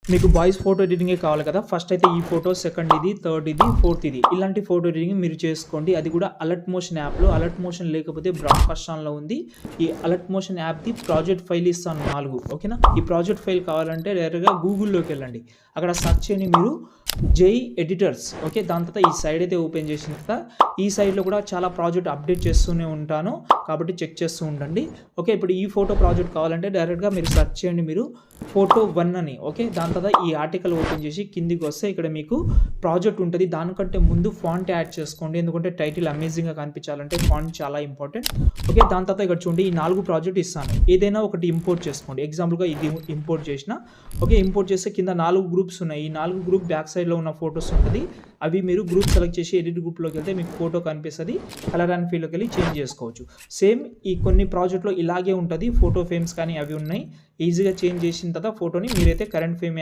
మీకు boys photo ఎడిటింగే కావాలి కదా! ఫస్ట్ అయితే ఈ ఫోటో, సెకండ్ ఇది, థర్డ్ ఇది, ఫోర్త్ ఇది. ఇలాంటి ఫోటో ఎడిటింగ్ మీరు చేసుకోండి. అది కూడా అలర్ట్ మోషన్ యాప్‌లో. అలర్ట్ మోషన్ లేకపోతే బ్రాడ్‌కాస్ట్ ఆన్‌లో ఉంది. ఈ అలర్ట్ మోషన్ యాప్‌ది ప్రాజెక్ట్ ఫైల్ ఇస్తాను 4 ఓకేనా? ఈ ప్రాజెక్ట్ ఫైల్ కావాలంటే డైరెక్ట్‌గా గూగుల్‌లోకెళ్ళండి. అక్కడ సెర్చ్ చేయండి మీరు జై ఎడిటర్స్ ఓకే. దాని తర్వాత ఈ సైడ్ అయితే ఓపెన్ చేసిన తర్వాత ఈ సైడ్‌లో కూడా చాలా ప్రాజెక్ట్ అప్డేట్ చేస్తూనే ఉంటాను. కాబట్టి చెక్ చేస్తూ ఉండండి. ఓకే. ఇప్పుడు ఈ ఫోటో ప్రాజెక్ట్ కావాలంటే డైరెక్ట్‌గా మీరు సెర్చ్ చేయండి మీరు ఫోటో 1 అని ఓకే. దాని తర్వాత ఈ ఆర్టికల్ ఓపెన్ చేసి కిందికి వస్తే ఇక్కడ మీకు ప్రాజెక్ట్ ఉంటది. దానికంటే ముందు ఫాంట్ యాడ్ చేసుకోండి. ఎందుకంటే టైటిల్ అమేజింగ్‌గా కనిపించాలంటే ఫాంట్ చాలా ఇంపార్టెంట్. ఓకే. దాని తర్వాత ఇక్కడ చూడండి ఈ 4 ప్రాజెక్ట్ ఇస్తాను. ఏదైనా ఒకటి ఇంపోర్ట్ చేసుకోండి. ఎగ్జాంపుల్‌గా ఇది ఇంపోర్ట్ చేసిన. ఓకే. ఇంపోర్ట్ చేస్తే కింద 4 గ్రూప్స్ ఉన్నాయి. ఈ 4 గ్రూప్ బ్యాక్ సైడ్‌లో ఉన్న ఫోటోస్ ఉంటది. అవి మీరు గ్రూప్ సెలెక్ట్ చేసి ఎడిట్ గ్రూప్‌లోకి వెళ్తే మీకు ఫోటో కనిపిస్తది. కలర్ అండ్ ఫీల్‌లోకి వెళ్లి చేంజ్ చేసుకోవచ్చు. సేమ్ ఈ కొన్ని ప్రాజెక్ట్‌లో ఇలాగే ఉంటది. ఫోటో ఫ్రేమ్స్ కానీ అవి ఉన్నాయి. ఈజీగా చేంజ్ చేసిన తర్వాత ఫోటోని మీరైతే కరెంట్ ఫ్రేమ్